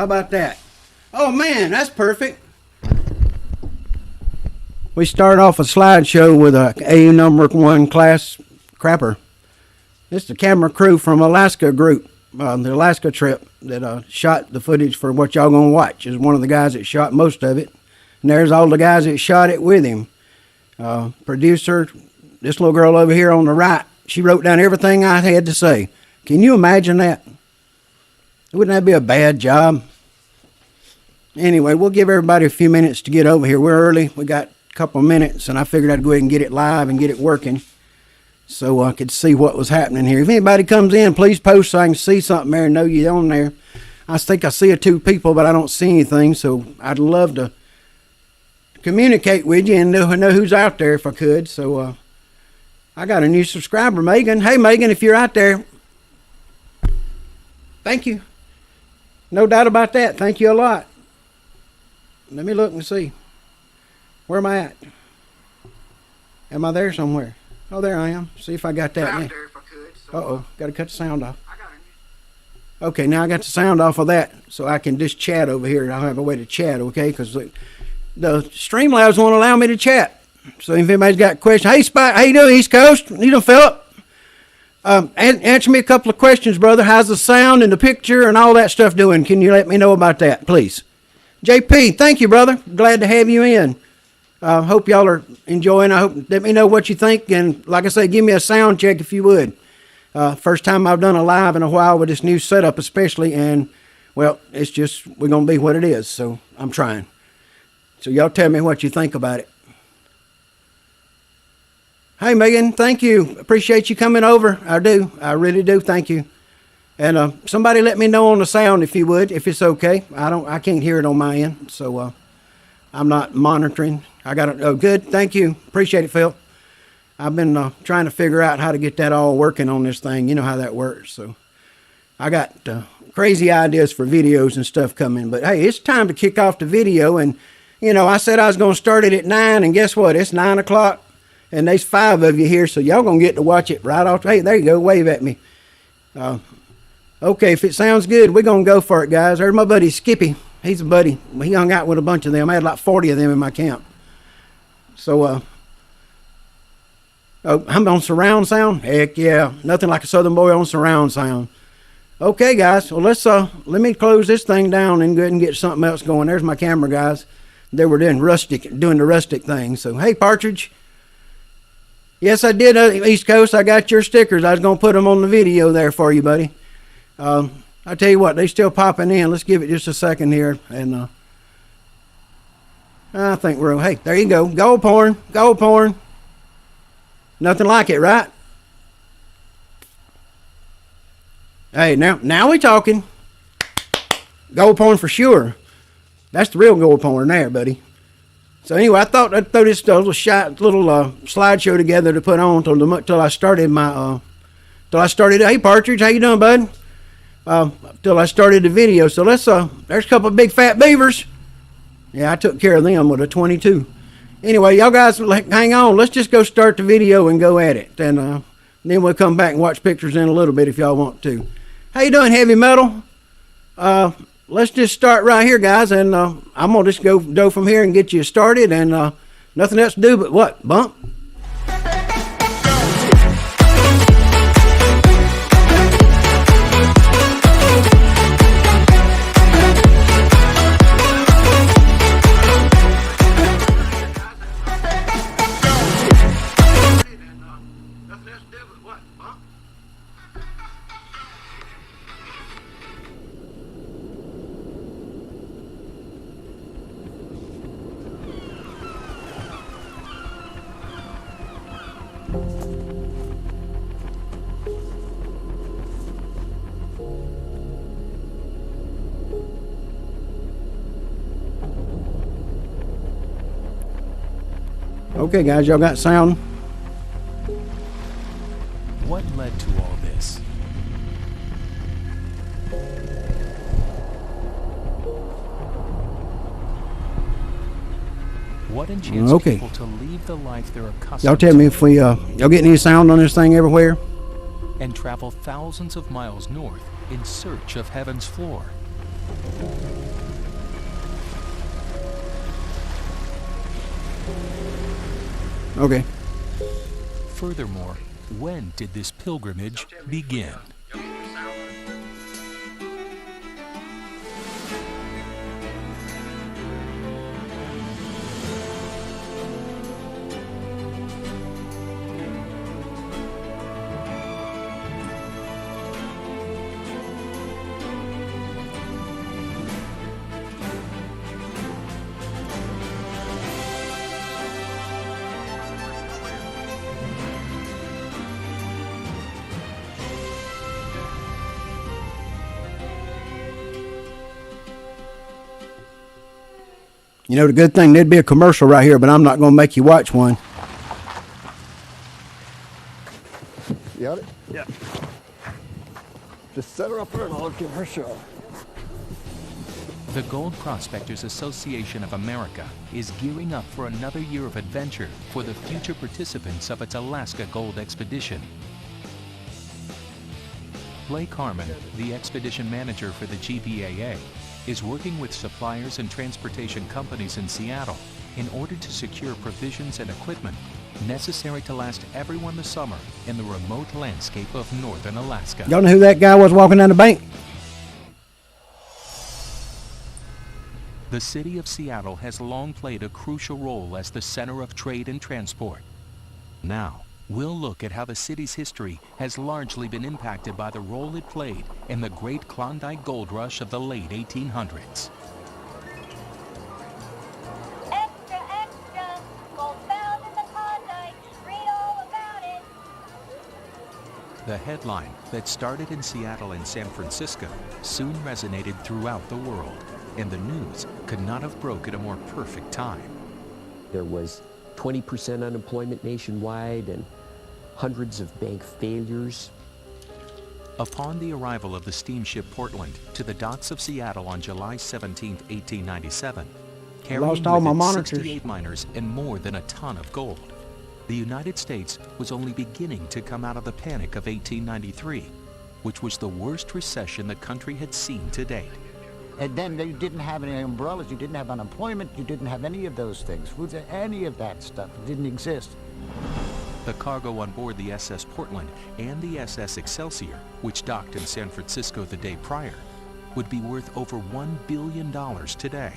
How about that? Oh man, that's perfect. We start off a slideshow with a AU number 1 class crapper. This is the camera crew from Alaska group, the Alaska trip that shot the footage for what y'all gonna watch. Is one of the guys that shot most of it. And there's all the guys that shot it with him. Producer, this little girl over here on the right, she wrote down everything I had to say. Can you imagine that? Wouldn't that be a bad job? Anyway, we'll give everybody a few minutes to get over here. We're early. We got a couple of minutes, and I figured I'd go ahead and get it live and get it working so I could see what was happening here. If anybody comes in, please post so I can see something there and know you're on there. I think I see 2 people, but I don't see anything, so I'd love to communicate with you and know who's out there if I could. So I got a new subscriber, Megan. Hey, Megan, if you're out there, thank you. No doubt about that. Thank you a lot. Let me look and see. Where am I at? Am I there somewhere? Oh, there I am. See if I got that. There if I could, so uh-oh. Got to cut the sound off. Okay, now I got the sound off of that, so I can just chat over here. I'll have a way to chat, okay? Because the Streamlabs won't allow me to chat. So if anybody's got questions, hey, Spike, how you doing, East Coast? You doing, Philip? Answer me a couple of questions, brother. How's the sound and the picture and all that stuff doing? Can you let me know about that, please? JP, thank you, brother. Glad to have you in. Hope y'all are enjoying. Let me know what you think. And like I say, give me a sound check if you would. First time I've done a live in a while with this new setup especially. And, well, it's just, we're going to be what it is. So I'm trying. So y'all tell me what you think about it. Hey, Megan, thank you. Appreciate you coming over. I do. I really do. Thank you. And somebody let me know on the sound if you would, if it's okay. I can't hear it on my end, so I'm not monitoring. I got it. Oh, good. Thank you. Appreciate it, Phil. I've been trying to figure out how to get that all working on this thing. You know how that works. So I got crazy ideas for videos and stuff coming. But hey, it's time to kick off the video. And you know, I said I was going to start it at 9, and guess what? It's 9 o'clock, and there's 5 of you here, so y'all gonna get to watch it right off. Hey, there you go. Wave at me. Okay, if it sounds good, we're going to go for it, guys. There's my buddy Skippy. He's a buddy. He hung out with a bunch of them. I had like 40 of them in my camp. So, I'm on surround sound? Heck yeah. Nothing like a Southern boy on surround sound. Okay, guys. Well, let me close this thing down and go ahead and get something else going. There's my camera, guys. They were doing the rustic thing. So, hey, Partridge. Yes, I did, East Coast. I got your stickers. I was going to put them on the video there for you, buddy. I tell you what, they still popping in. Let's give it just a second here, and I think we're. Hey, there you go. Gold porn, gold porn. Nothing like it, right? Hey, now we talking. Gold porn for sure. That's the real gold porn there, buddy. So anyway, I thought I'd throw this little slideshow together to put on till I started my Hey, Partridge, how you doing, bud? Till I started the video. So there's a couple of big fat beavers. Yeah, I took care of them with a 22. Anyway, y'all guys hang on. Let's just go start the video and go at it. And then we'll come back and watch pictures in a little bit if y'all want to. How you doing, heavy metal? Let's just start right here, guys. And I'm going to just go from here and get you started. And nothing else to do but what? Bump? Okay, guys, y'all got sound? What led to all this? What enchants people to leave the life they're accustomed to? Y'all tell me if y'all get any sound on this thing everywhere? And travel thousands of miles north in search of heaven's floor. Okay. Furthermore, when did this pilgrimage begin? You know, the good thing, there'd be a commercial right here, but I'm not going to make you watch one. You got it? Yeah. Just set her up there and I'll give her a show. The Gold Prospectors Association of America is gearing up for another year of adventure for the future participants of its Alaska Gold Expedition. Blake Harmon, the expedition manager for the GPAA, is working with suppliers and transportation companies in Seattle in order to secure provisions and equipment necessary to last everyone the summer in the remote landscape of northern Alaska. Y'all know who that guy was walking down the bank? The city of Seattle has long played a crucial role as the center of trade and transport. Now, we'll look at how the city's history has largely been impacted by the role it played in the Great Klondike Gold Rush of the late 1800s. Extra, extra! Gold found in the Klondike. Read all about it. The headline that started in Seattle and San Francisco soon resonated throughout the world, and the news could not have broke at a more perfect time. There was 20% unemployment nationwide and hundreds of bank failures. Upon the arrival of the steamship Portland to the docks of Seattle on July 17, 1897, carrying Lost all my with it monitors. 68 miners and more than a ton of gold, the United States was only beginning to come out of the panic of 1893, which was the worst recession the country had seen to date. And then you didn't have any umbrellas, you didn't have unemployment, you didn't have any of those things. Any of that stuff didn't exist. The cargo on board the SS Portland and the SS Excelsior, which docked in San Francisco the day prior, would be worth over $1 billion today.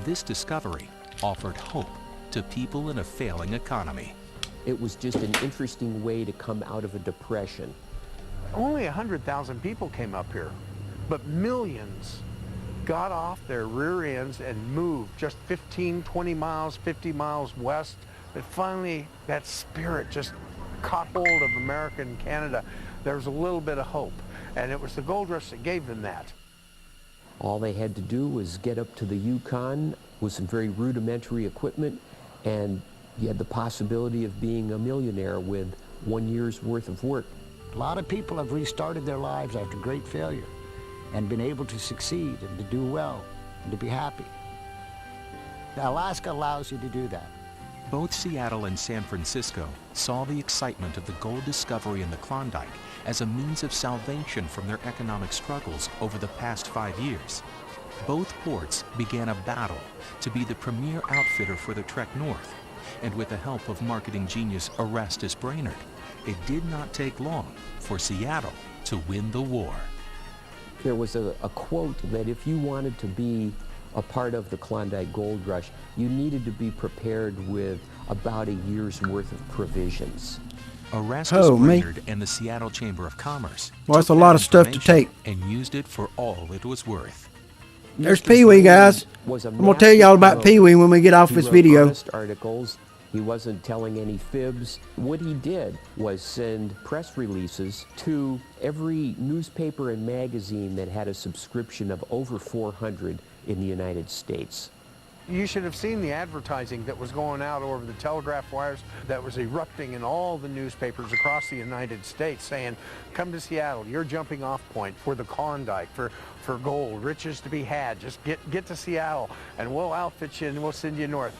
This discovery offered hope to people in a failing economy. It was just an interesting way to come out of a depression. Only 100,000 people came up here, but millions got off their rear ends and moved just 15, 20 miles, 50 miles west. But finally, that spirit just caught hold of America and Canada. There was a little bit of hope, and it was the gold rush that gave them that. All they had to do was get up to the Yukon with some very rudimentary equipment, and you had the possibility of being a millionaire with 1 year's worth of work. A lot of people have restarted their lives after great failure and been able to succeed and to do well and to be happy. Alaska allows you to do that. Both Seattle and San Francisco saw the excitement of the gold discovery in the Klondike as a means of salvation from their economic struggles over the past 5 years. Both ports began a battle to be the premier outfitter for the trek north, and with the help of marketing genius Erastus Brainerd, it did not take long for Seattle to win the war. There was a quote that if you wanted to be a part of the Klondike Gold Rush, you needed to be prepared with about a year's worth of provisions. Erastus Brainerd and the Seattle Chamber of Commerce Well, that's a took lot that of stuff to take. and used it for all it was worth. There's Pee Wee, guys. I'm going to tell y'all about Pee Wee when we get off this video. Honest articles. He wasn't telling any fibs. What he did was send press releases to every newspaper and magazine that had a subscription of over 400 in the United States. You should have seen the advertising that was going out over the telegraph wires that was erupting in all the newspapers across the United States saying, come to Seattle, your jumping off point for the Klondike, for gold, riches to be had. Just get to Seattle and we'll outfit you and we'll send you north.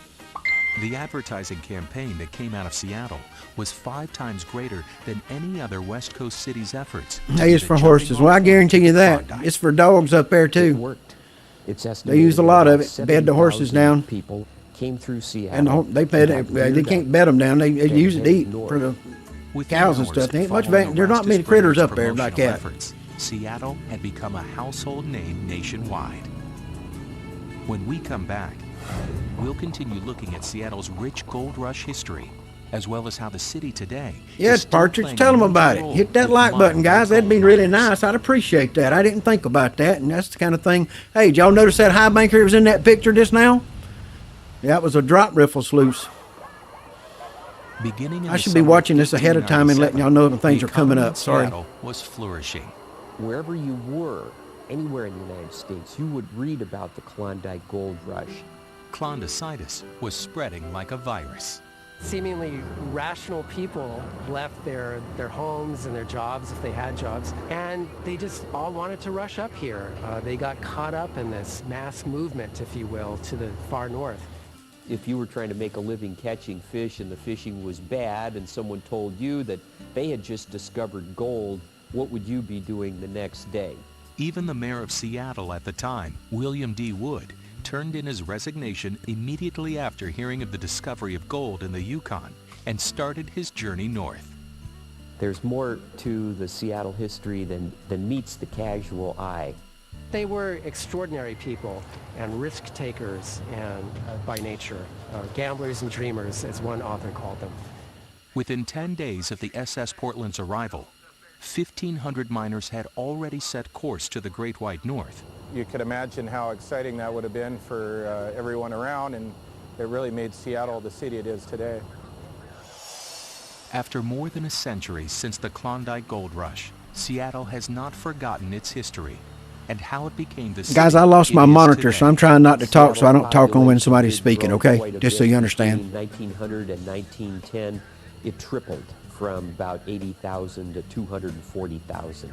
The advertising campaign that came out of Seattle was 5 times greater than any other West Coast city's efforts. Hey, it's for horses. Well, I guarantee you that. It's for dogs up there, It too. worked. It's They use a lot of it, bed the horses down. People came through And Seattle. they can't bed them down. They use it to eat for the Within cows and hours stuff. There ain't much. following There's not Erastus many critters Brenner's up there like promotional that. efforts, Seattle had become a household name nationwide. When we come back, we'll continue looking at Seattle's rich gold rush history, as well as how the city today Yes, is still Partridge, playing tell a them major about it. role Hit that with like button, modern guys. That'd be gold really miners. nice. I'd appreciate that. I didn't think about that, and that's the kind of thing. Hey, did y'all notice that high banker that was in that picture just now? Yeah, it was a drop rifle sluice. Beginning in I the should be summer watching this ahead of time and letting y'all know when things the are coming economy up. in Sorry. Seattle was flourishing. Wherever you were, anywhere in the United States, you would read about the Klondike Gold Rush. Klondicitis was spreading like a virus. Seemingly rational people left their homes and their jobs, if they had jobs, and they just all wanted to rush up here. They got caught up in this mass movement, if you will, to the far north. If you were trying to make a living catching fish and the fishing was bad and someone told you that they had just discovered gold, what would you be doing the next day? Even the mayor of Seattle at the time, William D. Wood, turned in his resignation immediately after hearing of the discovery of gold in the Yukon and started his journey north. There's more to the Seattle history than meets the casual eye. They were extraordinary people and risk takers and by nature, gamblers and dreamers, as one author called them. Within 10 days of the SS Portland's arrival, 1,500 miners had already set course to the Great White North. You could imagine how exciting that would have been for everyone around, and it really made Seattle the city it is today. After more than a century since the Klondike Gold Rush, Seattle has not forgotten its history and how it became the city Guys, I lost it my is monitor, today. so I'm trying not to talk so I don't talk on when Population somebody's did speaking, grow okay? quite a Just so bit you understand. Between 1900 and 1910, it tripled from about 80,000 to 240,000.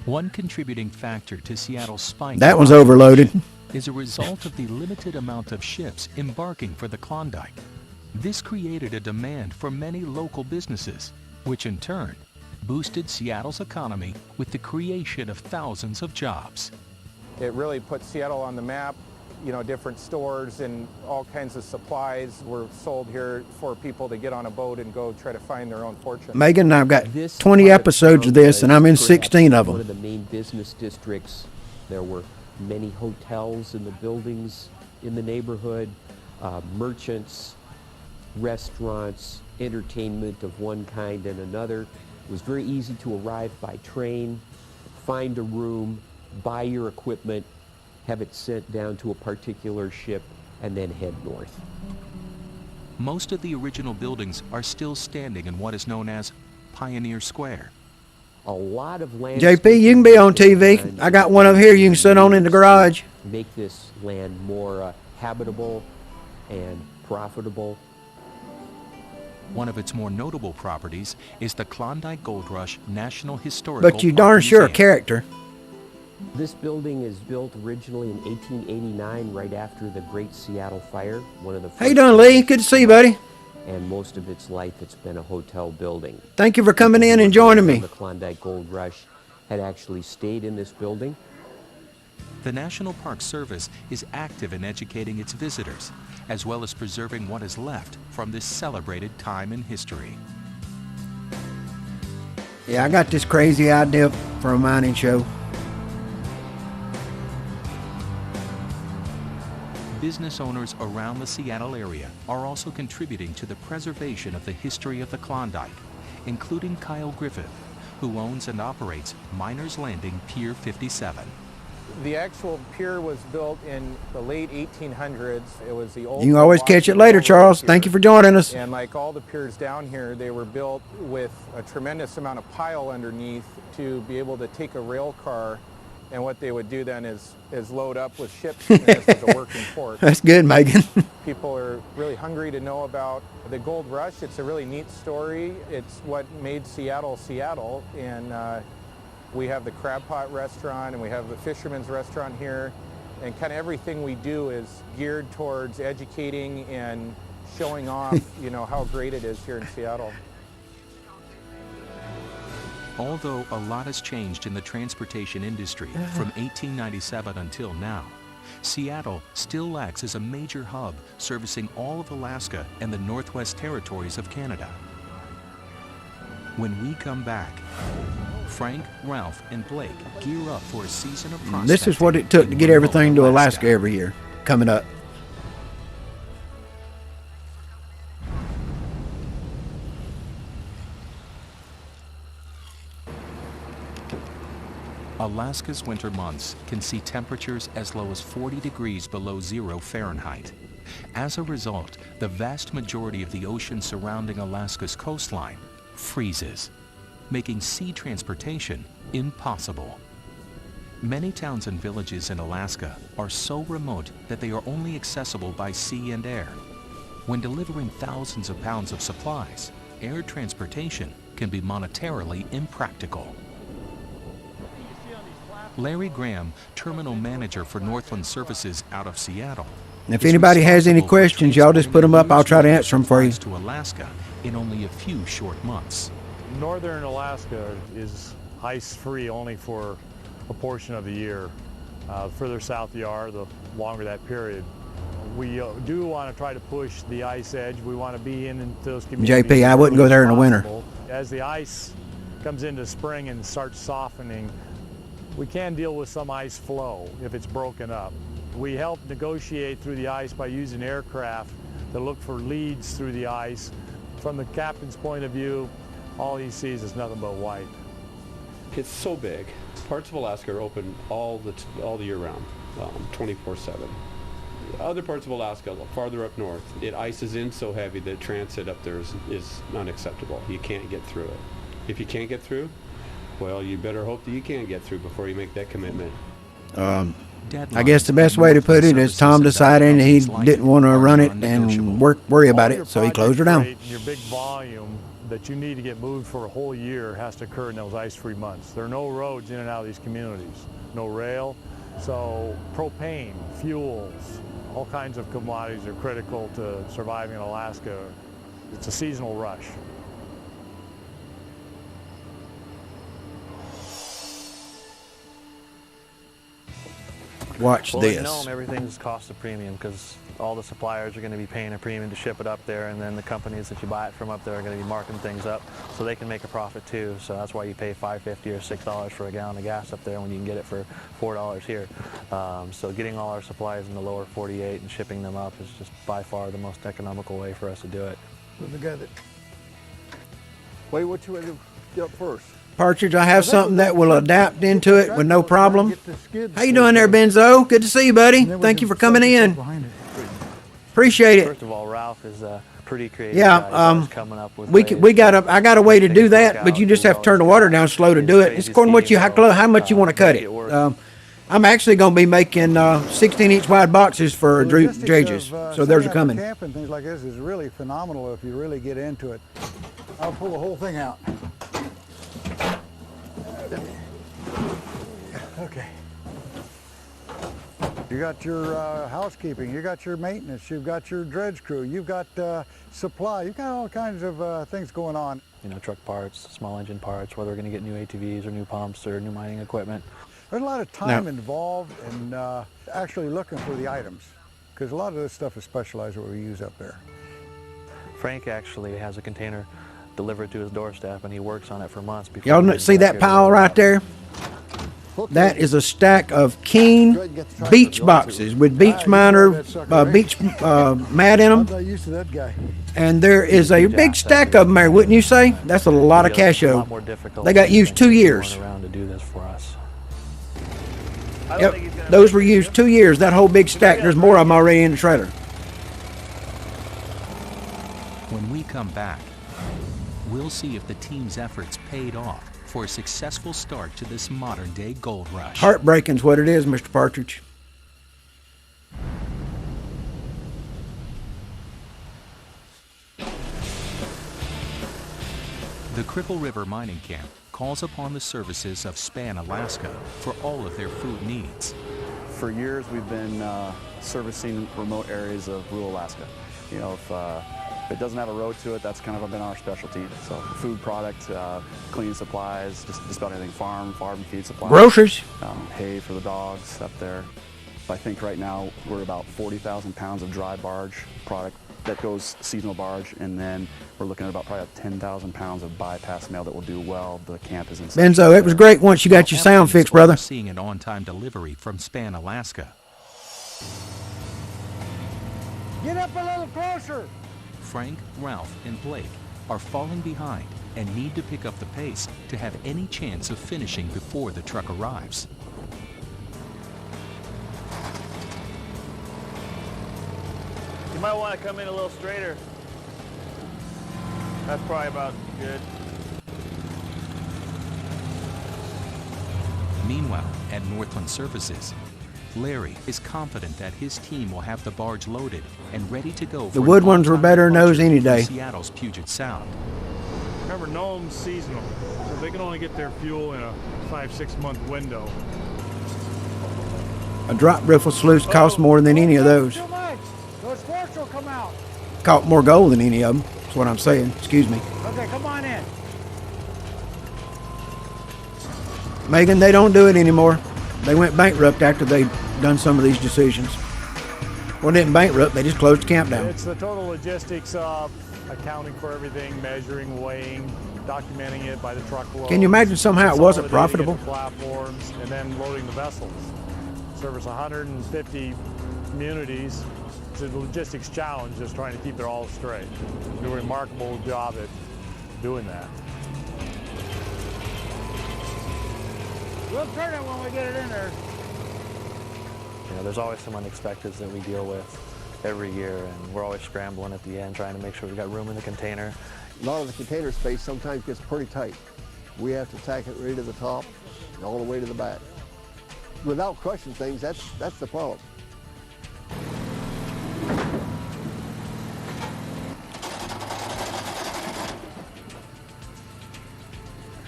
One contributing factor to Seattle's spike That in one's population overloaded. is a result of the limited amount of ships embarking for the Klondike. This created a demand for many local businesses, which in turn boosted Seattle's economy with the creation of thousands of jobs. It really put Seattle on the map. You know, different stores and all kinds of supplies were sold here for people to get on a boat and go try to find their own fortune. Megan and I've got This 20 part of episodes town of this, and was I'm in perhaps 16 of One of them. the main business districts. There were many hotels in the buildings in the neighborhood, merchants, restaurants, entertainment of one kind and another. It was very easy to arrive by train, find a room, buy your equipment, have it sent down to a particular ship, and then head north. Most of the original buildings are still standing in what is known as Pioneer Square. A lot of land. JP, you can be on TV. I got one over here you can sit on in the garage. Make this land more habitable and profitable. One of its more notable properties is the Klondike Gold Rush National Historical But you Park darn sure a Museum. character. This building is built originally in 1889, right after the Great Seattle Fire. One of the How you first doing, Lee? Good to see you, buddy. And most of its life, it's been a hotel building. Thank you for coming in and joining me. The Klondike Gold Rush had actually stayed in this building. The National Park Service is active in educating its visitors, as well as preserving what is left from this celebrated time in history. Yeah, I got this crazy idea for a mining show. Business owners around the Seattle area are also contributing to the preservation of the history of the Klondike, including Kyle Griffith, who owns and operates Miners Landing Pier 57. The actual pier was built in the late 1800s. It was the old. You can always catch it later, Charles. Thank you for joining us. And like all the piers down here, they were built with a tremendous amount of pile underneath to be able to take a rail car. And what they would do then is load up with ships, and this was a working port. That's good, Megan. People are really hungry to know about the gold rush. It's a really neat story. It's what made Seattle, Seattle. And we have the Crab Pot restaurant, and we have the Fisherman's restaurant here. And kind of everything we do is geared towards educating and showing off, you know, how great it is here in Seattle. Although a lot has changed in the transportation industry from 1897 until now, Seattle still acts as a major hub servicing all of Alaska and the Northwest Territories of Canada. When we come back, Frank, Ralph, and Blake gear up for a season of prospecting. This is what it took to get everything to Alaska every year coming up. Alaska's winter months can see temperatures as low as 40 degrees below 0 Fahrenheit. As a result, the vast majority of the ocean surrounding Alaska's coastline freezes, making sea transportation impossible. Many towns and villages in Alaska are so remote that they are only accessible by sea and air. When delivering thousands of pounds of supplies, air transportation can be monetarily impractical. Larry Graham, terminal manager for Northland Services out of Seattle. If anybody has any questions, y'all just put them up. I'll try to answer them for you. To Alaska in only a few short months. Northern Alaska is ice-free only for a portion of the year. The further south you are, the longer that period. We do want to try to push the ice edge. We want to be into those communities. JP, I wouldn't go there in the winter. As the ice comes into spring and starts softening, we can deal with some ice flow if it's broken up. We help negotiate through the ice by using aircraft that look for leads through the ice. From the captain's point of view, all he sees is nothing but white. It's so big. Parts of Alaska are open all the year round, 24/7. Other parts of Alaska, farther up north, it ices in so heavy that transit up there is unacceptable. You can't get through it. If you can't get through, well, you better hope that you can get through before you make that commitment. I guess the best way to put it is Tom decided he didn't want to run it and worry about it, so he closed her down. Your big volume that you need to get moved for a whole year has to occur in those ice-free months. There are no roads in and out of these communities, no rail, so propane, fuels, all kinds of commodities are critical to surviving in Alaska. It's a seasonal rush. Watch this. In Nome, everything's cost a premium because all the suppliers are going to be paying a premium to ship it up there, and then the companies that you buy it from up there are going to be marking things up so they can make a profit too. So that's why you pay $5.50 or $6 for a gallon of gas up there when you can get it for $4 here. So getting all our supplies in the lower 48 and shipping them up is just by far the most economical way for us to do it. Wait, what you want to get up first? Partridge, I have something that will adapt into it with no problem. How you doing there, Benzo? Good to see you, buddy. Thank you for coming in. Appreciate it. First of all, Ralph is pretty creative. Yeah, coming up with I got a way to do that, but you just have to turn the water down slow to do it. It's according to how much you want to cut it. I'm actually going to be making 16-inch wide boxes for dredges, so those are coming. Camping things like this is really phenomenal if you really get into it. I'll pull the whole thing out. Okay. You got your housekeeping, you got your maintenance, you've got your dredge crew, you've got supply, you've got all kinds of things going on. You know, truck parts, small engine parts, whether we're going to get new ATVs or new pumps or new mining equipment. There's a lot of time involved in actually looking for the items, because a lot of this stuff is specialized what we use up there. Frank actually has a container delivered to his doorstep, and he works on it for months before. Y'all see that pile right there? That is a stack of Keen beach boxes with beach miner, beach mat in them. And there is a big stack of them there, wouldn't you say? That's a lot of casho. They got used 2 years. Yep, those were used 2 years, that whole big stack. There's more of them already in the trailer. When we come back, we'll see if the team's efforts paid off for a successful start to this modern-day gold rush. Heartbreaking's what it is, Mr. Partridge. The Cripple River Mining Camp calls upon the services of Span Alaska for all of their food needs. For years, we've been servicing remote areas of rural Alaska. You know, if it doesn't have a road to it, that's kind of been our specialty. So food products, cleaning supplies, just about anything, farm feed supplies. Groceries. Hay for the dogs up there. I think right now we're about 40,000 pounds of dry barge product that goes seasonal barge, and then we're looking at about probably 10,000 pounds of bypass mail that will do well. The camp is in. Benzo, it was great once you got your sound fixed, brother. Seeing an on-time delivery from Span, Alaska. Get up a little closer. Frank, Ralph, and Blake are falling behind and need to pick up the pace to have any chance of finishing before the truck arrives. You might want to come in a little straighter. That's probably about good. Meanwhile, at Northland Services, Larry is confident that his team will have the barge loaded and ready to go. The wood ones were better than those any day. Seattle's Puget Sound. Remember, Nome's seasonal, so they can only get their fuel in a 5-6 month window. A drop riffle sluice costs more than any of those. Too much. Those forks will come out. Caught more gold than any of them. That's what I'm saying. Excuse me. Okay, come on in. Megan, they don't do it anymore. They went bankrupt after they'd done some of these decisions. Well, they didn't bankrupt. They just closed the camp down. It's the total logistics of accounting for everything, measuring, weighing, documenting it by the truckload. Can you imagine somehow it wasn't profitable? Platforms, and then loading the vessels. Service 150 communities. It's a logistics challenge just trying to keep it all straight. Do a remarkable job at doing that. We'll turn it when we get it in there. You know, there's always some unexpecteds that we deal with every year, and we're always scrambling at the end trying to make sure we've got room in the container. A lot of the container space sometimes gets pretty tight. We have to tack it right to the top and all the way to the back. Without crushing things, that's the problem.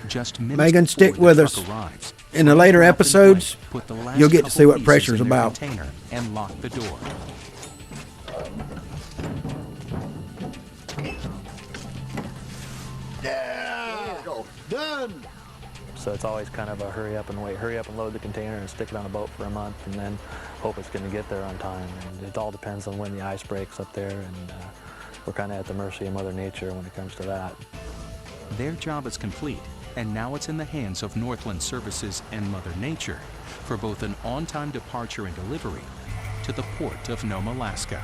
Just minutes Megan, stick before with the us. truck arrives, In the later episodes, put the last you'll get to see couple what pressure's pieces in their about. container and lock the door. There you go. Done. So it's always kind of a hurry up and wait, hurry up and load the container and stick it on a boat for a month and then hope it's going to get there on time. And it all depends on when the ice breaks up there, and we're kind of at the mercy of Mother Nature when it comes to that. Their job is complete, and now it's in the hands of Northland Services and Mother Nature for both an on-time departure and delivery to the port of Nome, Alaska.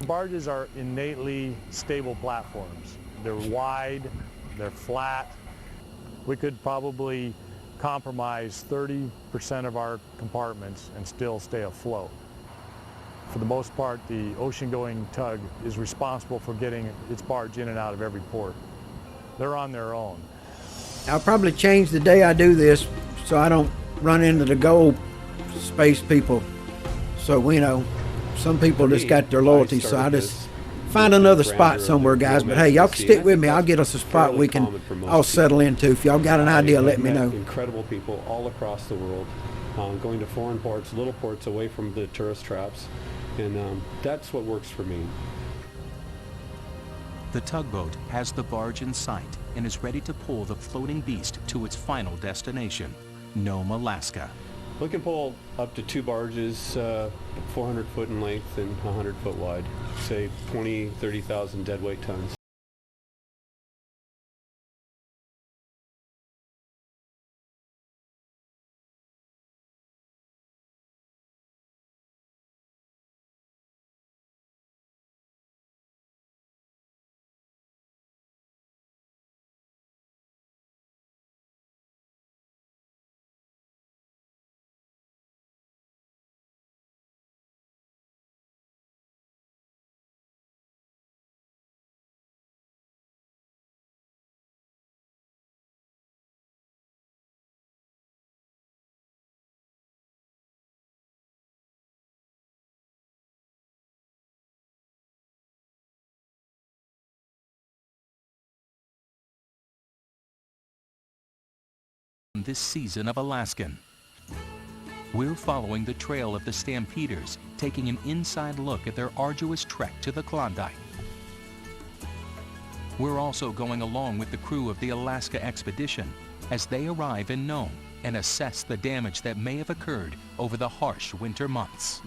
Barges are innately stable platforms. They're wide, they're flat. We could probably compromise 30% of our compartments and still stay afloat. For the most part, the ocean-going tug is responsible for getting its barge in and out of every port. They're on their own. I'll probably change the day I do this so I don't run into the gold space people. So we know some people just got their loyalty, so I just find another spot somewhere, guys. But hey, y'all can stick with me. I'll get us a spot we can all settle into. If y'all got an idea, let me know. Incredible people all across the world, going to foreign ports, little ports away from the tourist traps, and that's what works for me. The tugboat has the barge in sight and is ready to pull the floating beast to its final destination, Nome, Alaska. We can pull up to 2 barges, 400 foot in length and 100 foot wide, say 20, 30,000 deadweight tons. This season of Alaskan. We're following the trail of the Stampeders, taking an inside look at their arduous trek to the Klondike. We're also going along with the crew of the Alaska expedition as they arrive in Nome and assess the damage that may have occurred over the harsh winter months.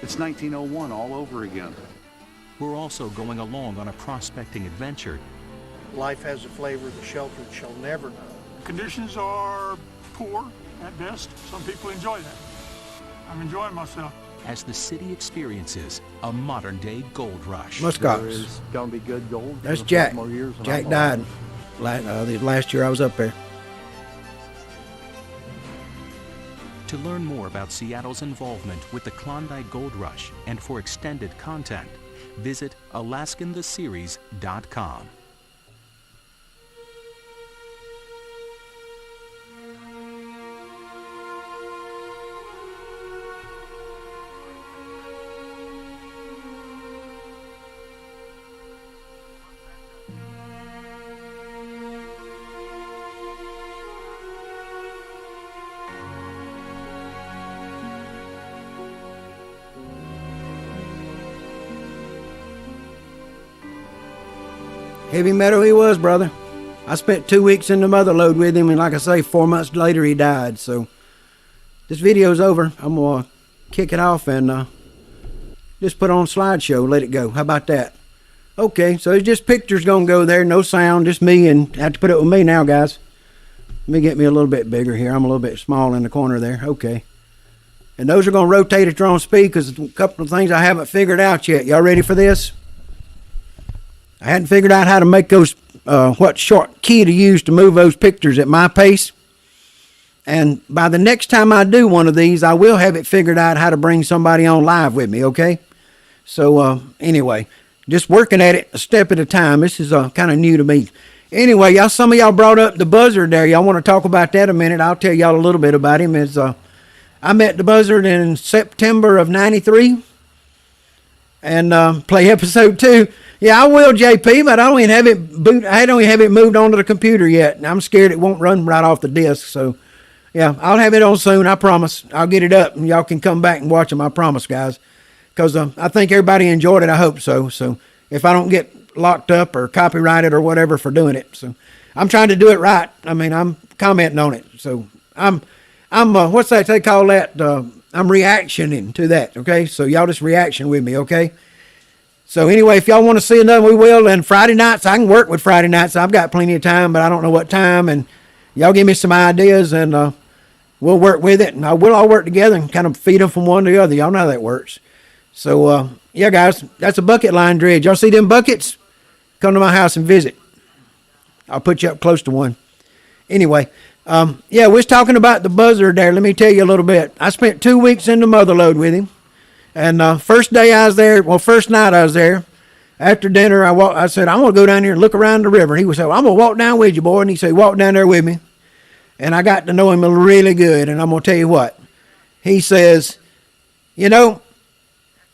It's 1901 all over again. We're also going along on a prospecting adventure. Life has a flavor the sheltered shall never know. Conditions are poor at best. Some people enjoy that. I'm enjoying myself. As the city experiences a modern-day gold rush. Muskox. There is going to be good gold. That's in a Jack. couple more years than Jack I'm died alive. the last year I was up there. To learn more about Seattle's involvement with the Klondike Gold Rush and for extended content, visit AlaskanTheSeries.com. Heavy metal he was, brother. I spent 2 weeks in the mother lode with him, and like I say, 4 months later he died. So this video's over. I'm going to kick it off and just put on a slideshow, let it go. How about that? Okay, so it's just pictures going to go there, no sound, just me, and I have to put it with me now, guys. Let me get me a little bit bigger here. I'm a little bit small in the corner there. Okay. And those are going to rotate at your own speed because a couple of things I haven't figured out yet. Y'all ready for this? I hadn't figured out how to make those, what short key to use to move those pictures at my pace. And by the next time I do one of these, I will have it figured out how to bring somebody on live with me, okay? So, anyway, just working at it a step at a time. This is kind of new to me. Anyway, some of y'all brought up the buzzard there. Y'all want to talk about that a minute? I'll tell y'all a little bit about him. I met the buzzard in September of '93 and play episode 2. Yeah, I will, JP, but I don't even have it moved onto the computer yet. And I'm scared it won't run right off the disc. So, yeah, I'll have it on soon. I promise. I'll get it up, and y'all can come back and watch them. I promise, guys. Because I think everybody enjoyed it. I hope so. So, if I don't get locked up or copyrighted or whatever for doing it, so I'm trying to do it right. I mean, I'm commenting on it. So, I'm what's that they call that? I'm reactioning to that. Okay, so y'all just reaction with me. Okay. So anyway, if y'all want to see another, we will. And Friday nights, I can work with Friday nights. I've got plenty of time, but I don't know what time. And y'all give me some ideas, and we'll work with it. And we'll all work together and kind of feed them from one to the other. Y'all know how that works. So, yeah, guys, that's a bucket line dredge. Y'all see them buckets? Come to my house and visit. I'll put you up close to one. Anyway, yeah, we was talking about the buzzard there. Let me tell you a little bit. I spent 2 weeks in the mother lode with him. And first night I was there, after dinner, I said, I'm going to go down here and look around the river. And he said, well, I'm going to walk down with you, boy. And he said, walk down there with me. And I got to know him really good. And I'm going to tell you what. He says, you know,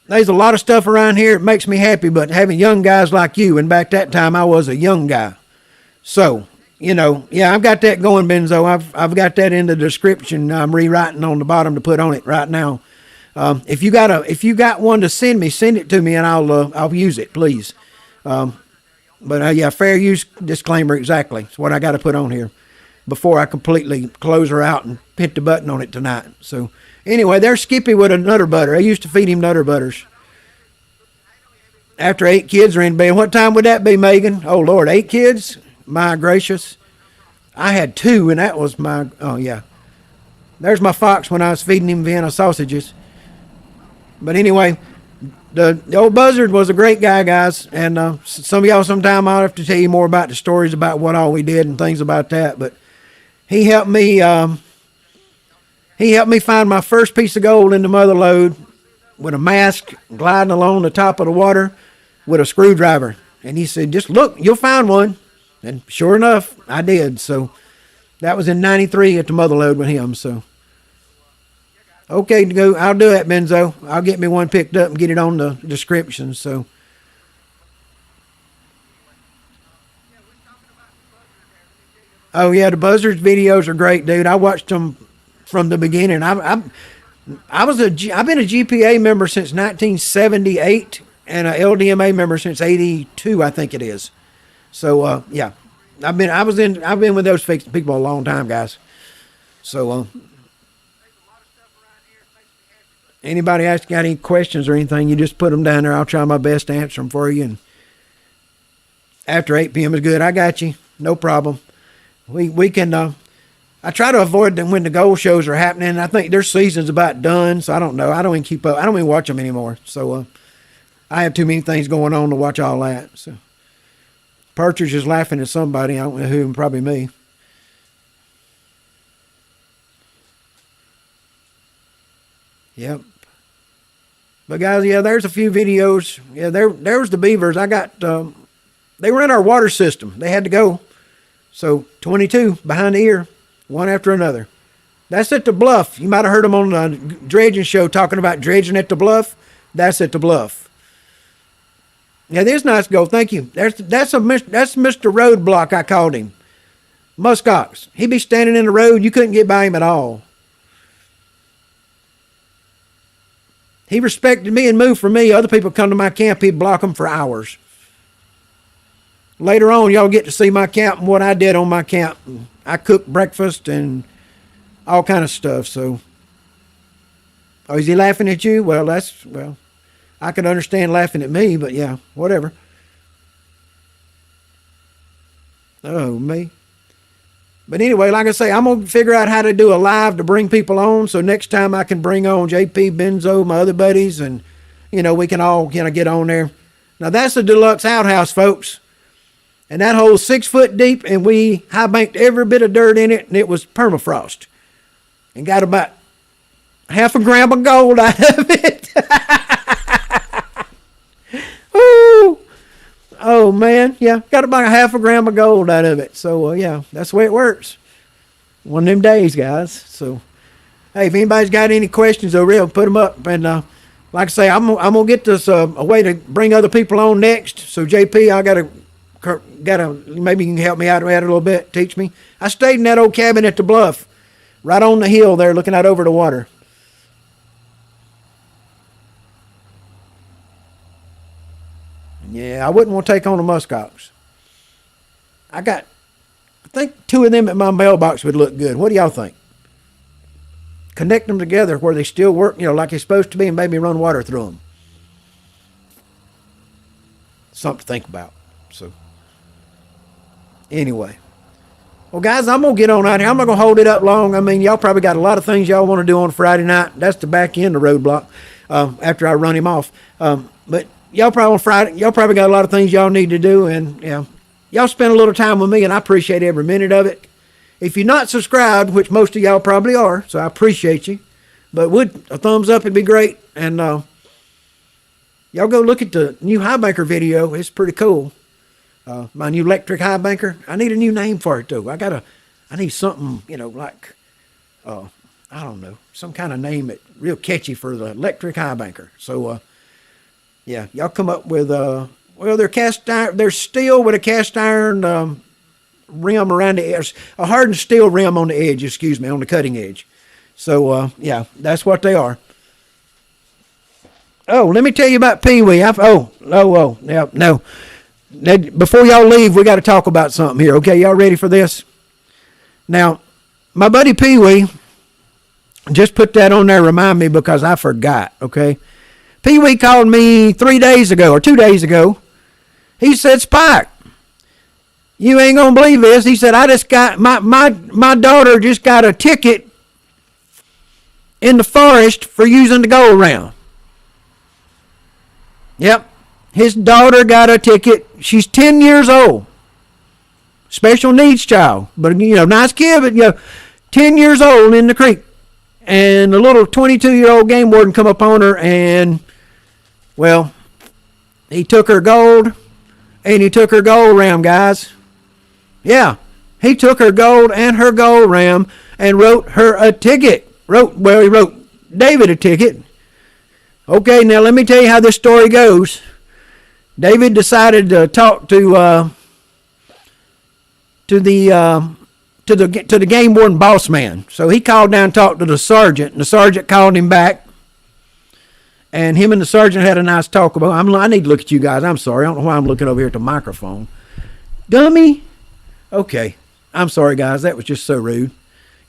there's a lot of stuff around here that makes me happy, but having young guys like you, and back that time I was a young guy. So, you know, yeah, I've got that going, Benzo. I've got that in the description. I'm rewriting on the bottom to put on it right now. If you got one to send it to me, and I'll use it, please. But yeah, fair use disclaimer, exactly. It's what I got to put on here before I completely close her out and hit the button on it tonight. So anyway, there's Skippy with a nutter butter. I used to feed him nutter butters. After 8 kids are in bed. What time would that be, Megan? Oh, Lord, 8 kids? My gracious. I had 2, and that was my, oh, yeah. There's my fox when I was feeding him Vienna sausages. But anyway, the old buzzard was a great guy, guys. And some of y'all sometime I'll have to tell you more about the stories about what all we did and things about that. But he helped me find my first piece of gold in the mother lode with a mask gliding along the top of the water with a screwdriver. And he said, just look, you'll find one. And sure enough, I did. So that was in '93 at the mother lode with him. So. Okay, go. I'll do that, Benzo. I'll get me one picked up and get it on the description. So, Oh yeah, the Buzzards videos are great, dude. I watched them from the beginning. I've been a GPA member since 1978 and a LDMA member since 82, I think it is. So yeah, I've been with those people a long time, guys. So anybody got any questions or anything, you just put them down there. I'll try my best to answer them for you. And after 8 p.m. is good. I got you. No problem. We can, I try to avoid them when the gold shows are happening. I think their season's about done, so I don't know. I don't even keep up. I don't even watch them anymore. So I have too many things going on to watch all that. So Partridge is laughing at somebody. I don't know who, probably me. Yep. But guys, yeah, there's a few videos. Yeah, there's the beavers. I got, they were in our water system. They had to go. So 22 behind the ear, one after another. That's at the Bluff. You might have heard them on the dredging show talking about dredging at the Bluff. That's at the Bluff. Yeah, there's nice gold. Thank you. That's Mr. Roadblock, I called him. Muskox. He'd be standing in the road. You couldn't get by him at all. He respected me and moved for me. Other people come to my camp, he'd block them for hours. Later on, y'all get to see my camp and what I did on my camp. I cooked breakfast and all kind of stuff. So, oh, is he laughing at you? Well, I can understand laughing at me, but yeah, whatever. Oh, me. But anyway, like I say, I'm going to figure out how to do a live to bring people on. So next time I can bring on JP, Benzo, my other buddies, and, we can all get on there. Now, that's a deluxe outhouse, folks. And that hole's 6 foot deep, and we high banked every bit of dirt in it, and it was permafrost. And got about half a gram of gold out of it. Woo! Oh, man. Yeah, got about half a gram of gold out of it. So, yeah, that's the way it works. One of them days, guys. So, hey, if anybody's got any questions over here, put them up. And like I say, I'm going to get this a way to bring other people on next. So, JP, I got to maybe you can help me out with that a little bit, teach me. I stayed in that old cabin at the Bluff, right on the hill there, looking out over the water. Yeah, I wouldn't want to take on the muskox. I think 2 of them at my mailbox would look good. What do y'all think? Connect them together where they still work, like they're supposed to be, and maybe run water through them. Something to think about. So, anyway. Well, guys, I'm going to get on out here. I'm not going to hold it up long. I mean, y'all probably got a lot of things y'all want to do on Friday night. That's the back end of Roadblock after I run him off. But y'all probably on Friday, y'all probably got a lot of things y'all need to do. And, y'all spend a little time with me, and I appreciate every minute of it. If you're not subscribed, which most of y'all probably are, so I appreciate you. But a thumbs up would be great. And y'all go look at the new high banker video. It's pretty cool. My new electric high banker. I need a new name for it though. I need something, like, I don't know, some kind of name that real catchy for the electric high banker. So, yeah, y'all come up with, they're cast iron, they're steel with a cast iron rim around the edge, a hardened steel rim on the edge, on the cutting edge. So, yeah, that's what they are. Oh, let me tell you about Pee Wee. No. Before y'all leave, we got to talk about something here. Okay, y'all ready for this? Now, my buddy Pee Wee, just put that on there, remind me because I forgot, okay? Pee Wee called me 3 days ago or 2 days ago. He said, Spike, you ain't going to believe this. He said, I just got, my daughter just got a ticket in the forest for using the go-around. Yep. His daughter got a ticket. She's 10 years old. Special needs child. But, nice kid, but, 10 years old in the creek. And the little 22-year-old game warden come up on her and, well, he took her gold and he took her gold ram, guys. Yeah. He took her gold and her gold ram and wrote her a ticket. He wrote David a ticket. Okay, now let me tell you how this story goes. David decided to talk to the to the game warden boss man. So he called down and talked to the sergeant, and the sergeant called him back. And him and the sergeant had a nice talk about, I need to look at you guys. I'm sorry. I don't know why I'm looking over here at the microphone. Dummy. Okay. I'm sorry, guys. That was just so rude.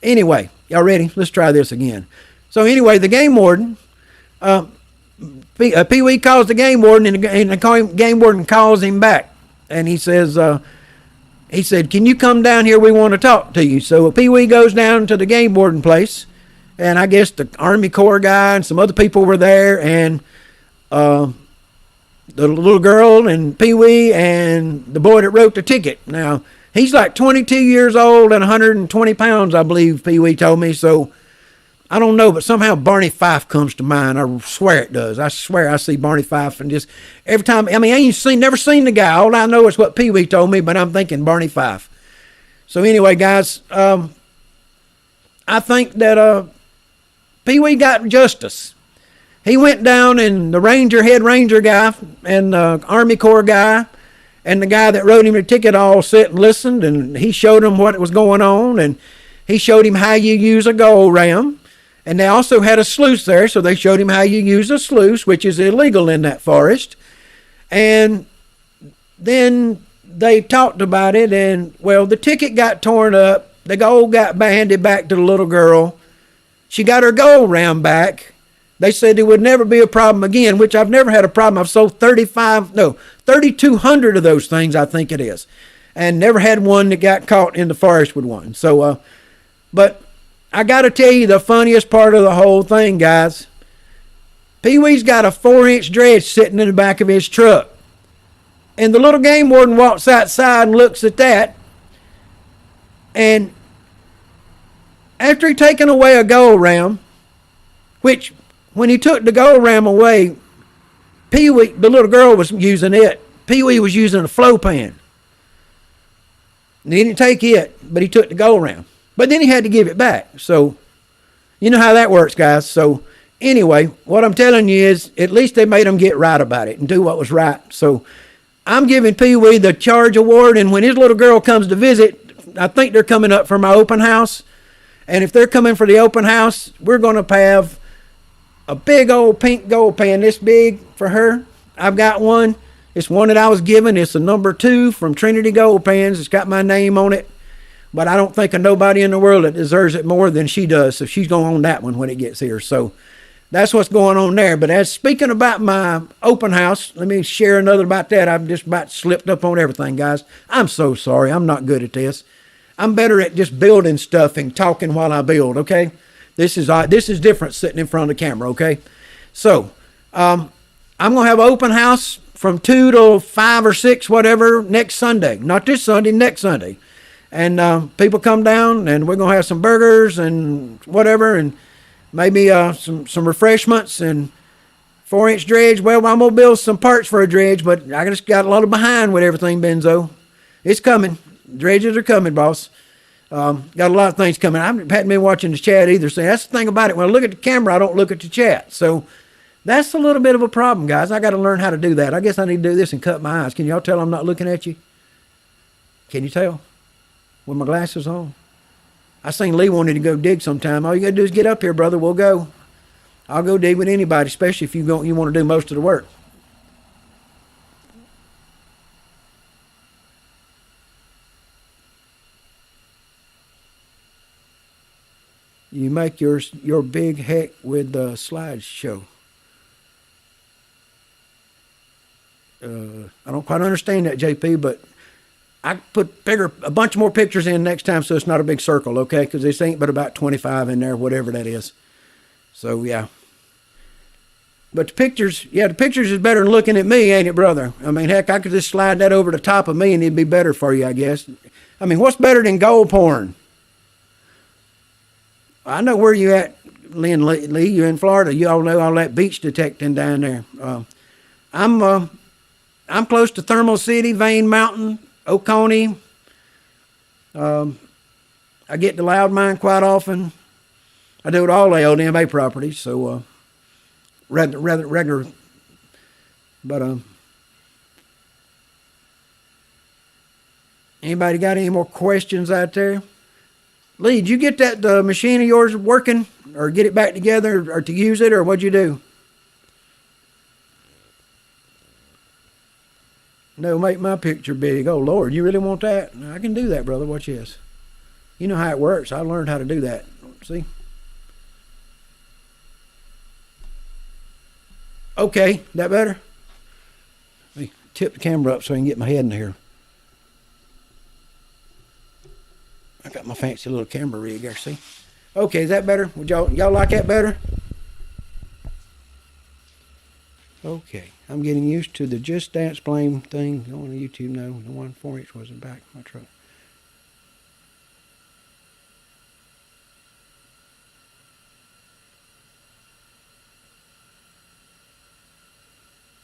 Anyway, y'all ready? Let's try this again. So anyway, the game warden, Pee-wee calls the game warden, and the game warden calls him back. And he says, he said, can you come down here? We want to talk to you. So Pee-wee goes down to the game warden place. And I guess the Army Corps guy and some other people were there, and the little girl and Pee-wee and the boy that wrote the ticket. Now, he's like 22 years old and 120 pounds, I believe Pee-wee told me. So, I don't know, but somehow Barney Fife comes to mind. I swear it does. I swear I see Barney Fife, and just every time, I ain't never seen the guy. All I know is what Pee-wee told me, but I'm thinking Barney Fife. So anyway, guys, I think that Pee-wee got justice. He went down, and the head ranger guy and the Army Corps guy and the guy that wrote him the ticket all sat and listened, and he showed him what was going on, and he showed him how you use a gold ram. And they also had a sluice there, so they showed him how you use a sluice, which is illegal in that forest. And then they talked about it, and, well, the ticket got torn up. The gold got handed back to the little girl. She got her gold ram back. They said it would never be a problem again, which I've never had a problem. I've sold 3,200 of those things, I think it is. And never had one that got caught in the forest with one. So, but I got to tell you the funniest part of the whole thing, guys. Pee-wee's got a 4-inch dredge sitting in the back of his truck. And the little game warden walks outside and looks at that. And after he taken away a gold ram, which when he took the gold ram away, Pee-wee, the little girl was using it. Pee-wee was using a flow pan. And he didn't take it, but he took the gold ram. But then he had to give it back. So, you know how that works, guys. So, anyway, what I'm telling you is at least they made him get right about it and do what was right. So, I'm giving Pee-wee the charge award, and when his little girl comes to visit, I think they're coming up for my open house. And if they're coming for the open house, we're going to have a big old pink gold pan this big for her. I've got one. It's one that I was given. It's a number 2 from Trinity Gold Pans. It's got my name on it. But I don't think of nobody in the world that deserves it more than she does. So she's going to own that one when it gets here. So that's what's going on there. But as speaking about my open house, let me share another about that. I've just about slipped up on everything, guys. I'm so sorry. I'm not good at this. I'm better at just building stuff and talking while I build, okay? This is different sitting in front of the camera, okay? So, I'm going to have an open house from 2 to 5 or 6, whatever, next Sunday. Not this Sunday, next Sunday. And people come down, and we're going to have some burgers and whatever, and maybe some refreshments and 4-inch dredge. Well, I'm going to build some parts for a dredge, but I just got a lot of behind with everything, Benzo. It's coming. Dredges are coming, boss. Got a lot of things coming. I haven't been watching the chat either. So that's the thing about it. When I look at the camera, I don't look at the chat. So that's a little bit of a problem, guys. I got to learn how to do that. I guess I need to do this and cut my eyes. Can y'all tell I'm not looking at you? Can you tell? With my glasses on? I seen Lee wanted to go dig sometime. All you got to do is get up here, brother. We'll go. I'll go dig with anybody, especially if you want to do most of the work. You make your big heck with the slideshow. I don't quite understand that, JP, but I put a bunch more pictures in next time so it's not a big circle, okay? Because this ain't but about 25 in there, whatever that is. So, yeah. But the pictures is better than looking at me, ain't it, brother? I mean, heck, I could just slide that over the top of me and it'd be better for you, I guess. I mean, what's better than gold porn? I know where you at, Lynn Lee. You're in Florida. You all know all that beach detecting down there. I'm close to Thermal City, Vane Mountain, Oconee. I get to Loud Mine quite often. I do it all the LDMA properties, so regular. But anybody got any more questions out there? Lee, did you get that machine of yours working, or get it back together, or to use it, or what'd you do? No, make my picture big. Oh, Lord, you really want that? I can do that, brother. Watch this. You know how it works. I learned how to do that. See? Okay, that better? Let me tip the camera up so I can get my head in here. I got my fancy little camera rig there, see? Okay, is that better? Would y'all like that better? Okay, I'm getting used to the Just Dance Blame thing. Go on YouTube, no, the 1/4" wasn't back in my truck.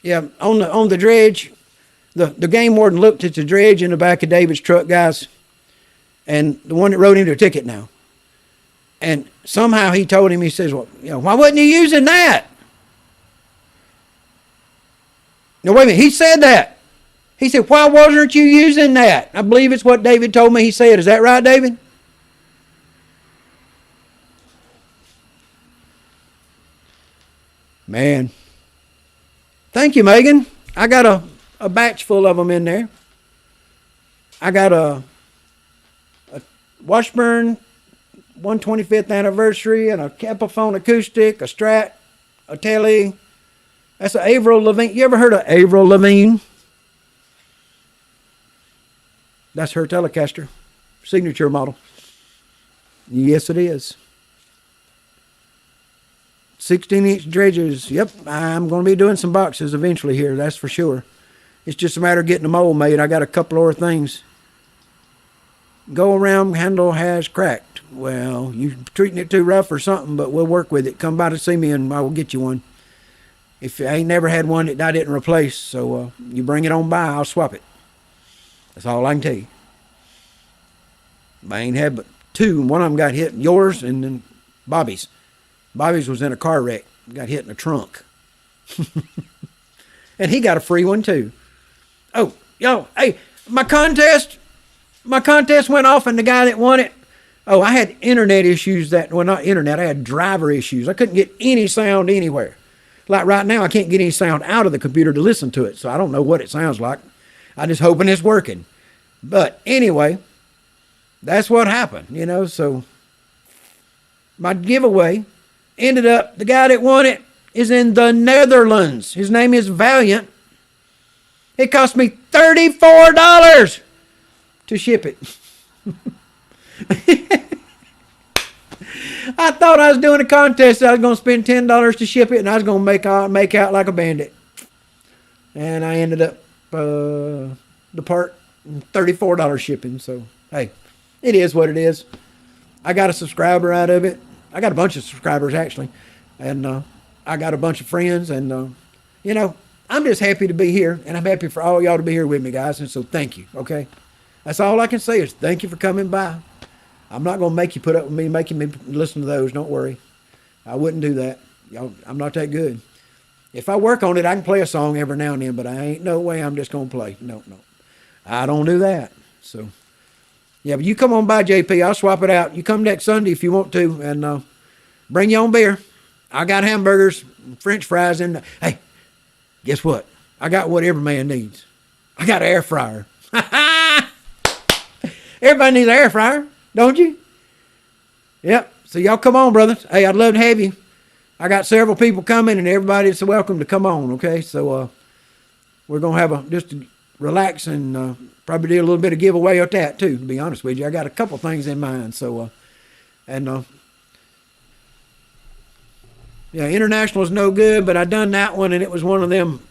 Yeah, on the dredge, the game warden looked at the dredge in the back of David's truck, guys, and the one that wrote him a ticket now. And somehow he told him, he says, well, why wasn't you using that? No, wait a minute. He said that. He said, why wasn't you using that? I believe it's what David told me he said. Is that right, David? Man. Thank you, Megan. I got a batch full of them in there. I got a Washburn 125th anniversary and a Epiphone acoustic, a Strat, a Tele. That's an Avril Lavigne. You ever heard of Avril Lavigne? That's her Telecaster, signature model. Yes, it is. 16-inch dredges. Yep, I'm going to be doing some boxes eventually here, that's for sure. It's just a matter of getting the mold made. I got a couple other things. Go around handle has cracked. Well, you're treating it too rough or something, but we'll work with it. Come by to see me and I will get you one. If I ain't never had one that I didn't replace, so you bring it on by, I'll swap it. That's all I can tell you. I ain't had but two. One of them got hit, yours and then Bobby's. Bobby's was in a car wreck. Got hit in the trunk. And he got a free one too. Oh, yo, hey, my contest went off and the guy that won it, oh, I had internet issues well, not internet, I had driver issues. I couldn't get any sound anywhere. Like right now, I can't get any sound out of the computer to listen to it, so I don't know what it sounds like. I'm just hoping it's working. But anyway, that's what happened, so my giveaway ended up, the guy that won it is in the Netherlands. His name is Valiant. It cost me $34 to ship it. I thought I was doing a contest. I was going to spend $10 to ship it, and I was going to make out like a bandit. And I ended up the part $34 shipping. So hey, it is what it is. I got a subscriber out of it. I got a bunch of subscribers actually, and I got a bunch of friends, and I'm just happy to be here, and I'm happy for all y'all to be here with me, guys. And so thank you. Okay, that's all I can say is thank you for coming by. I'm not going to make you put up with me making me listen to those. Don't worry. I wouldn't do that. Y'all, I'm not that good. If I work on it, I can play a song every now and then, but I ain't no way I'm just going to play. No. I don't do that. So, yeah, but you come on by, JP. I'll swap it out. You come next Sunday if you want to, and bring your own beer. I got hamburgers, French fries, and hey, guess what? I got what every man needs. I got an air fryer. Everybody needs an air fryer. Don't you? Yep. So y'all come on, brothers. Hey, I'd love to have you. I got several people coming, and everybody's welcome to come on, okay? So we're going to have just to relax and probably do a little bit of giveaway at that, too, to be honest with you. I got a couple things in mind. So, yeah, international is no good, but I done that one, and it was one of them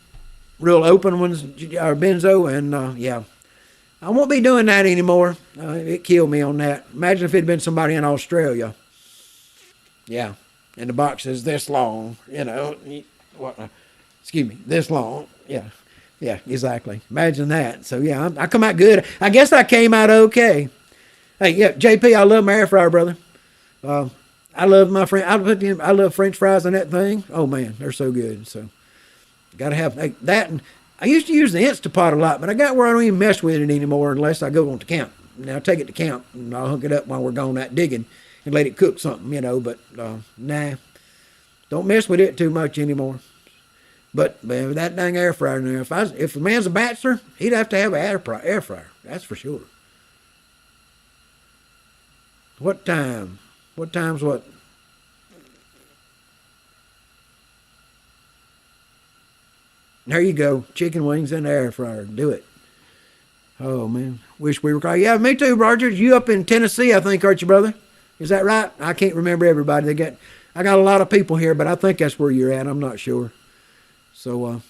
real open ones, or benzo, and yeah. I won't be doing that anymore. It killed me on that. Imagine if it had been somebody in Australia. Yeah. And the box is this long, excuse me, this long. Yeah. Yeah, exactly. Imagine that. So, yeah, I come out good. I guess I came out okay. Hey, yeah, JP, I love my air fryer, brother. I love my friend. I love French fries and that thing. Oh, man, they're so good. So, got to have that. And I used to use the Instapot a lot, but I got where I don't even mess with it anymore unless I go on to camp. now take it to camp, and I'll hook it up while we're gone out digging and let it cook something, but nah, don't mess with it too much anymore. But that dang air fryer now, if a man's a bachelor, he'd have to have an air fryer, that's for sure. What time? What time's what? There you go. Chicken wings in the air fryer. Do it. Oh, man. Wish we were... Yeah, me too, Roger. You up in Tennessee, I think, aren't you, brother? Is that right? I can't remember everybody. I got a lot of people here, but I think that's where you're at. I'm not sure. So,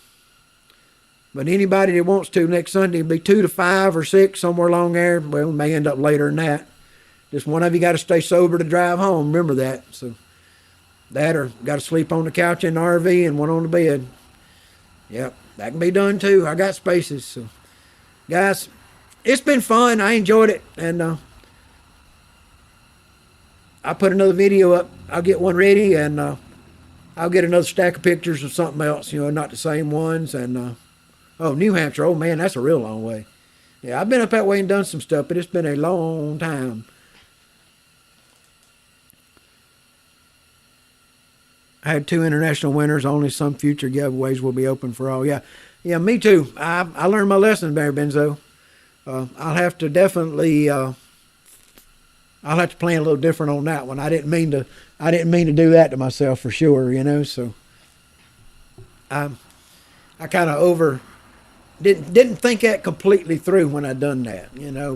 but anybody that wants to next Sunday, it'll be 2 to 5 or 6, somewhere along there. Well, we may end up later than that. Just one of you got to stay sober to drive home. Remember that. So, that or got to sleep on the couch in the RV and one on the bed. Yep, that can be done too. I got spaces. So, guys, it's been fun. I enjoyed it. And I'll put another video up. I'll get one ready, and I'll get another stack of pictures of something else, not the same ones. And, New Hampshire. Oh, man, that's a real long way. Yeah, I've been up that way and done some stuff, but it's been a long time. I had 2 international winners. Only some future giveaways will be open for all. Yeah, me too. I learned my lesson there, Benzo. I'll have to definitely. I'll have to plan a little different on that one. I didn't mean to do that to myself for sure. So I kind of didn't think that completely through when I done that.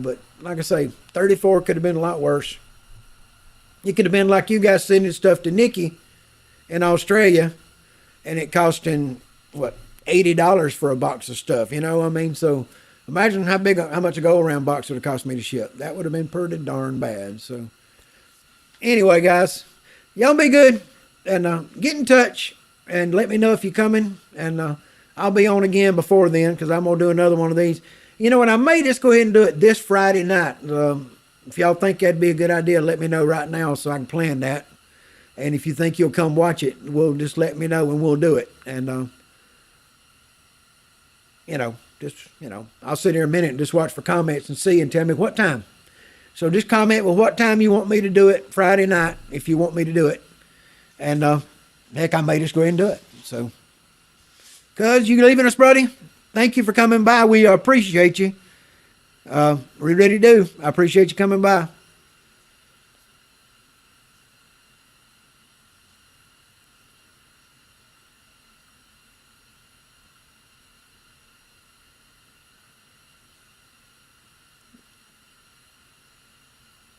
But like I say, 34 could have been a lot worse. It could have been like you guys sending stuff to Nikki in Australia, and it costing $80 for a box of stuff. So imagine how much a go-around box would have cost me to ship. That would have been pretty darn bad. So anyway, guys, y'all be good, and get in touch and let me know if you're coming, and I'll be on again before then, because I'm gonna do another one of these. And I may just go ahead and do it this Friday night. If y'all think that'd be a good idea, let me know right now so I can plan that. And if you think you'll come watch it, we'll just let me know and we'll do it. And, I'll sit here a minute and just watch for comments and see and tell me what time. So just comment with what time you want me to do it Friday night, if you want me to do it. And, heck, I may just go ahead and do it. So, cuz, you leaving us, buddy? Thank you for coming by. We appreciate you. We really do. I appreciate you coming by.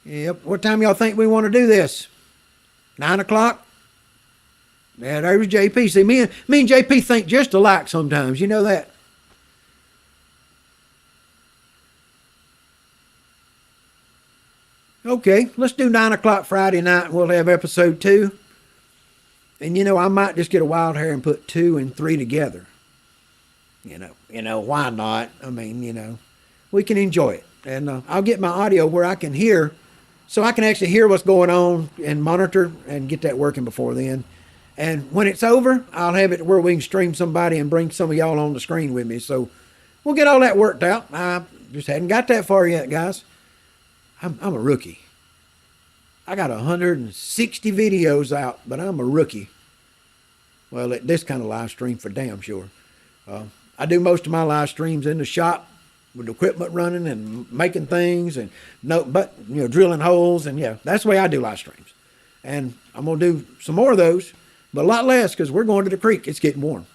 Yep. What time y'all think we want to do this? 9 o'clock? Yeah, there's JP. See, me and JP think just alike sometimes. You know that? Okay, let's do 9 o'clock Friday night, and we'll have episode 2. And, I might just get a wild hair and put 2 and 3 together. Why not? I mean, we can enjoy it. And I'll get my audio where I can hear, so I can actually hear what's going on and monitor and get that working before then. And when it's over, I'll have it where we can stream somebody and bring some of y'all on the screen with me. So we'll get all that worked out. I just hadn't got that far yet, guys. I'm a rookie. I got 160 videos out, but I'm a rookie. Well, at this kind of live stream for damn sure. I do most of my live streams in the shop with the equipment running and making things and drilling holes, and that's the way I do live streams. And I'm gonna do some more of those, but a lot less because we're going to the creek. It's getting warm,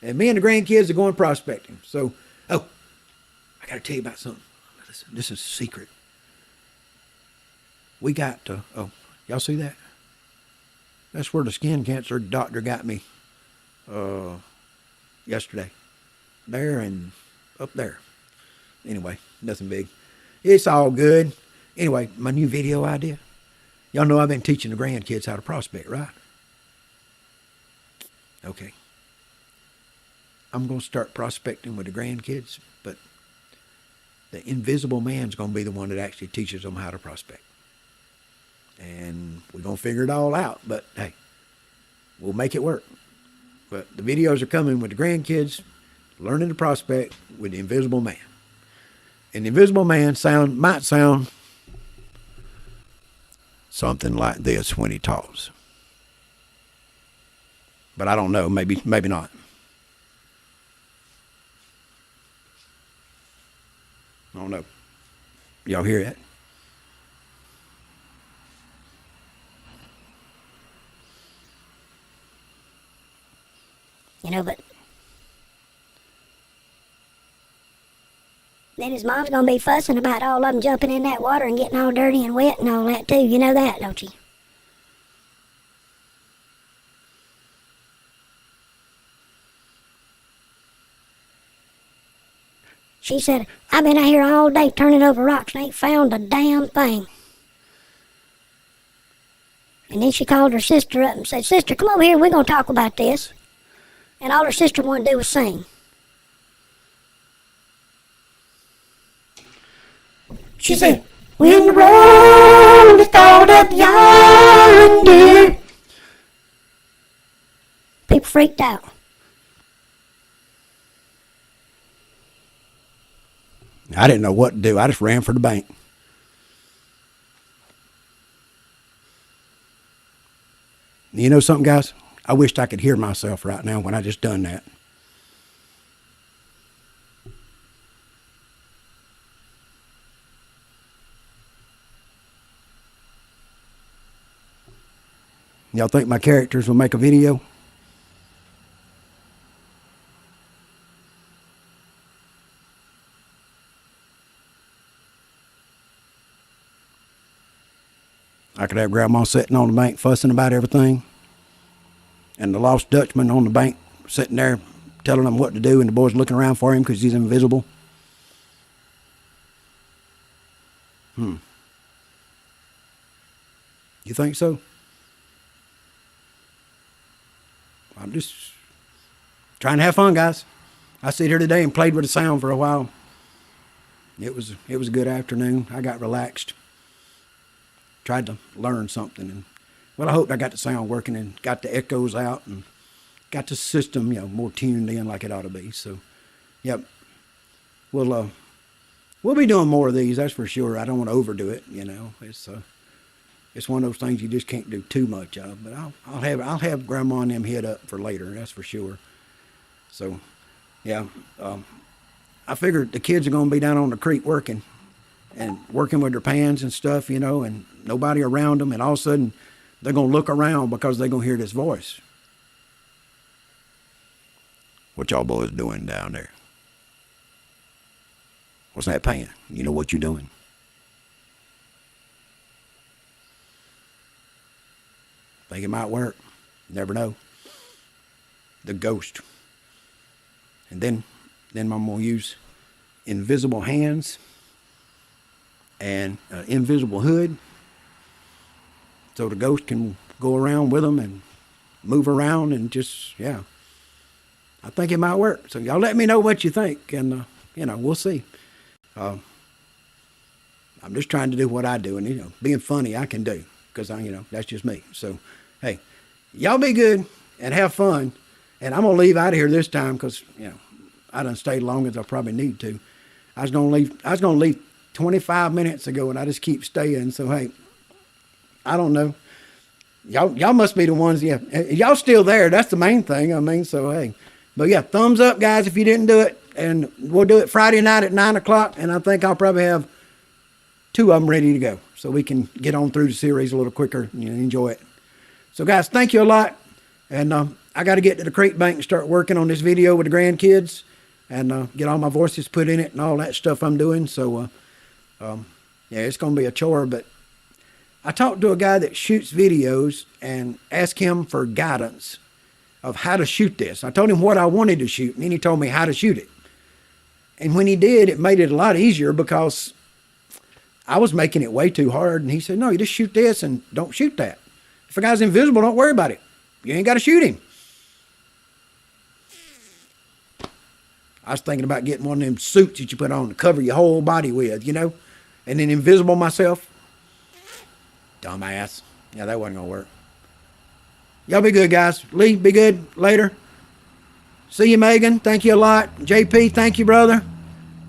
and me and the grandkids are going prospecting. So, I gotta tell you about something. This is a secret. We got y'all see that? That's where the skin cancer doctor got me yesterday. There and up there. Anyway, nothing big. It's all good. Anyway, my new video idea. Y'all know I've been teaching the grandkids how to prospect, right? Okay. I'm going to start prospecting with the grandkids, but the invisible man's going to be the one that actually teaches them how to prospect. And we're going to figure it all out, but hey, we'll make it work. But the videos are coming with the grandkids learning to prospect with the invisible man. And the Invisible Man might sound something like this when he talks. But I don't know, maybe not. I don't know. Y'all hear that? You know, but then his mom's gonna be fussing about all of them jumping in that water and getting all dirty and wet and all that too. You know that, don't you? She said, I've been out here all day turning over rocks and ain't found a damn thing. And then she called her sister up and said, Sister, come over here, we're going to talk about this. And all her sister wanted to do was sing. She said, when the road is thawed up yonder. People freaked out. I didn't know what to do. I just ran for the bank. You know something, guys? I wished I could hear myself right now when I just done that. Y'all think my characters will make a video? I could have Grandma sitting on the bank fussing about everything, and the lost Dutchman on the bank sitting there telling them what to do, and the boys looking around for him because he's invisible. You think so? I'm just trying to have fun, guys. I sit here today and played with the sound for a while. It was a good afternoon. I got relaxed. Tried to learn something, and well, I hope I got the sound working and got the echoes out and got the system, more tuned in like it ought to be. So, yep, we'll be doing more of these, that's for sure. I don't want to overdo it, It's one of those things you just can't do too much of. But I'll have Grandma and them hit up for later, that's for sure. So, yeah, I figured the kids are going to be down on the creek working with their pans and stuff, and nobody around them, and all of a sudden they're going to look around because they're going to hear this voice. What y'all boys doing down there? What's that pan? You know what you're doing? Think it might work. Never know. The ghost. And then I'm going to use invisible hands and invisible hood, so the ghost can go around with them and move around and just, I think it might work. So y'all let me know what you think, and we'll see. I'm just trying to do what I do, and being funny I can do, because that's just me. So hey, y'all be good and have fun, and I'm gonna leave out of here this time because I done stayed long as I probably need to. I was gonna leave 25 minutes ago, and I just keep staying. So hey, I don't know. Y'all must be the ones. Yeah, y'all still there. That's the main thing. So hey, but yeah, thumbs up, guys, if you didn't do it, and we'll do it Friday night at 9 o'clock. And I think I'll probably have 2 of them ready to go, so we can get on through the series a little quicker and enjoy it. So guys, thank you a lot, and I got to get to the creek bank and start working on this video with the grandkids, and get all my voices put in it and all that stuff I'm doing. So. It's going to be a chore, but I talked to a guy that shoots videos and asked him for guidance of how to shoot this. I told him what I wanted to shoot, and then he told me how to shoot it. And when he did, it made it a lot easier because I was making it way too hard, and he said, no, you just shoot this and don't shoot that. If a guy's invisible, don't worry about it. You ain't got to shoot him. I was thinking about getting one of them suits that you put on to cover your whole body with, and then invisible myself. Dumbass. Yeah, that wasn't going to work. Y'all be good, guys. Lee, be good. Later. See you, Megan. Thank you a lot. JP, thank you, brother.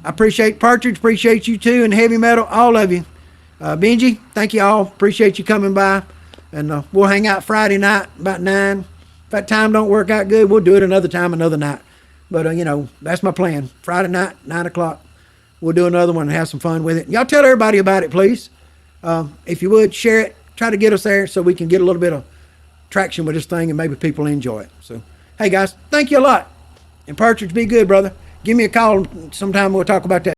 I appreciate Partridge, appreciate you too, and Heavy Metal, all of you. Benji, thank you all. Appreciate you coming by. And we'll hang out Friday night about 9. If that time don't work out good, we'll do it another time, another night. But, you know, that's my plan. Friday night, 9 o'clock. We'll do another one and have some fun with it. Y'all tell everybody about it, please. If you would, share it. Try to get us there so we can get a little bit of traction with this thing and maybe people enjoy it. So, hey, guys, thank you a lot. And Partridge, be good, brother. Give me a call sometime. We'll talk about that.